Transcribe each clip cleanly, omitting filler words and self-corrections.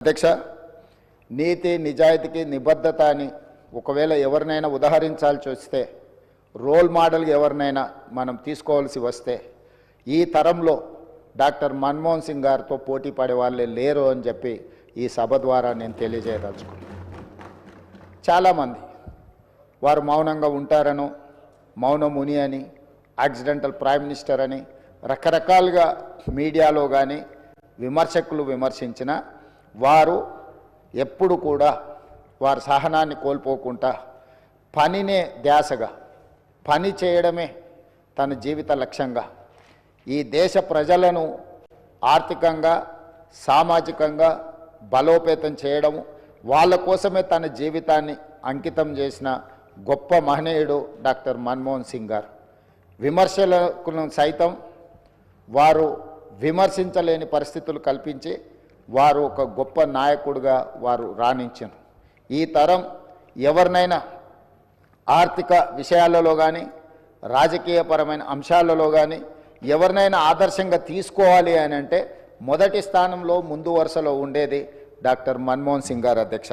అధ్యక్ష, నీతి నిజాయితీకి నిబద్ధత అని ఒకవేళ ఎవరినైనా ఉదాహరించాల్సి వస్తే, రోల్ మోడల్గా ఎవరినైనా మనం తీసుకోవాల్సి వస్తే ఈ తరంలో డాక్టర్ మన్మోహన్ సింగ్ గారితో పోటీ పడే వాళ్ళే లేరు అని చెప్పి ఈ సభ ద్వారా నేను తెలియజేయదలుచుకున్నాను. చాలామంది వారు మౌనంగా ఉంటారనో, మౌన ముని అని, యాక్సిడెంటల్ ప్రైమ్ మినిస్టర్ అని రకరకాలుగా మీడియాలో కానీ విమర్శకులు విమర్శించిన వారు ఎప్పుడు కూడా వారి సహనాన్ని కోల్పోకుండా పనినే ధ్యాసగా, పని చేయడమే తన జీవిత లక్ష్యంగా ఈ దేశ ప్రజలను ఆర్థికంగా, సామాజికంగా బలోపేతం చేయడము, వాళ్ళ కోసమే తన జీవితాన్ని అంకితం చేసిన గొప్ప మహనీయుడు డాక్టర్ మన్మోహన్ సింగ్ గారు. విమర్శలను సైతం వారు విమర్శించలేని పరిస్థితులు కల్పించి వారు ఒక గొప్ప నాయకుడిగా వారు రాణించారు. ఈ తరం ఎవరినైనా ఆర్థిక విషయాలలో కానీ, రాజకీయపరమైన అంశాలలో కానీ ఎవరినైనా ఆదర్శంగా తీసుకోవాలి అని అంటే మొదటి స్థానంలో ముందు వరుసలో ఉండేది డాక్టర్ మన్మోహన్ సింగ్ గారు అధ్యక్ష.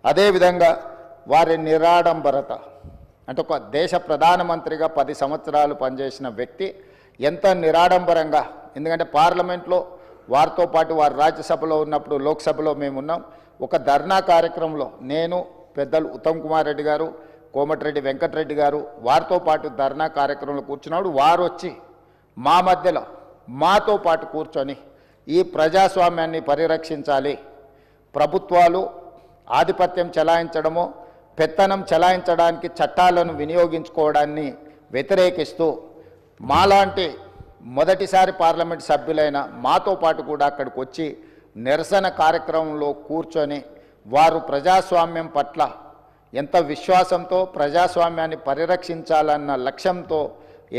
అదేవిధంగా వారి నిరాడంబరత, అంటే ఒక దేశ ప్రధానమంత్రిగా 10 సంవత్సరాలు పనిచేసిన వ్యక్తి ఎంత నిరాడంబరంగా, ఎందుకంటే పార్లమెంట్లో వారితో పాటు వారు రాజ్యసభలో ఉన్నప్పుడు, లోక్సభలో మేమున్నాం. ఒక ధర్నా కార్యక్రమంలో నేను, పెద్దలు ఉత్తమ్ కుమార్ రెడ్డి గారు, కోమటిరెడ్డి వెంకటరెడ్డి గారు వారితో పాటు ధర్నా కార్యక్రమంలో కూర్చున్నాడు. వారు వచ్చి మా మధ్యలో మాతో పాటు కూర్చొని ఈ ప్రజాస్వామ్యాన్ని పరిరక్షించాలి, ప్రభుత్వాలు ఆధిపత్యం చెలాయించడమో, పెత్తనం చెలాయించడానికి చట్టాలను వినియోగించుకోవడాన్ని వ్యతిరేకిస్తూ మాలాంటి మొదటిసారి పార్లమెంట్ సభ్యులైన మాతో పాటు కూడా అక్కడికి వచ్చి నిరసన కార్యక్రమంలో కూర్చొని వారు ప్రజాస్వామ్యం పట్ల ఎంత విశ్వాసంతో ప్రజాస్వామ్యాన్ని పరిరక్షించాలన్న లక్ష్యంతో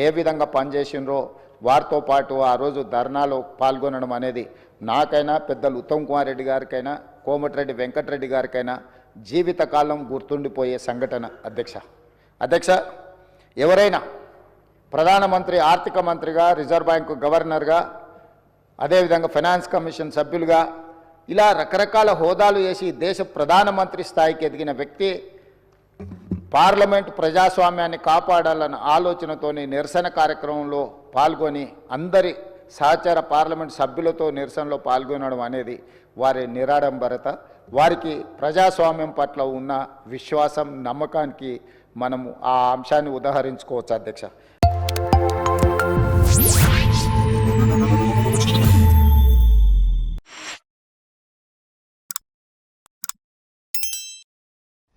ఏ విధంగా పనిచేసినరో వారితో పాటు ఆ రోజు ధర్నాలో పాల్గొనడం అనేది నాకైనా, పెద్దలు ఉత్తమ్ కుమార్ రెడ్డి గారికైనా, కోమటిరెడ్డి వెంకటరెడ్డి గారికైనా జీవితకాలం గుర్తుండిపోయే సంఘటన అధ్యక్ష. ఎవరైనా ప్రధానమంత్రి, ఆర్థిక మంత్రిగా, రిజర్వ్ బ్యాంకు గవర్నర్గా, అదేవిధంగా ఫైనాన్స్ కమిషన్ సభ్యులుగా ఇలా రకరకాల హోదాలు చేసి దేశ ప్రధానమంత్రి స్థాయికి ఎదిగిన వ్యక్తి పార్లమెంటు ప్రజాస్వామ్యాన్ని కాపాడాలన్న ఆలోచనతోని నిరసన కార్యక్రమంలో పాల్గొని అందరి సహచర పార్లమెంటు సభ్యులతో నిరసనలో పాల్గొనడం అనేది వారి నిరాడంబరత, వారికి ప్రజాస్వామ్యం పట్ల ఉన్న విశ్వాసం, నమ్మకానికి మనము ఆ అంశాన్ని ఉదాహరించుకోవచ్చు అధ్యక్ష.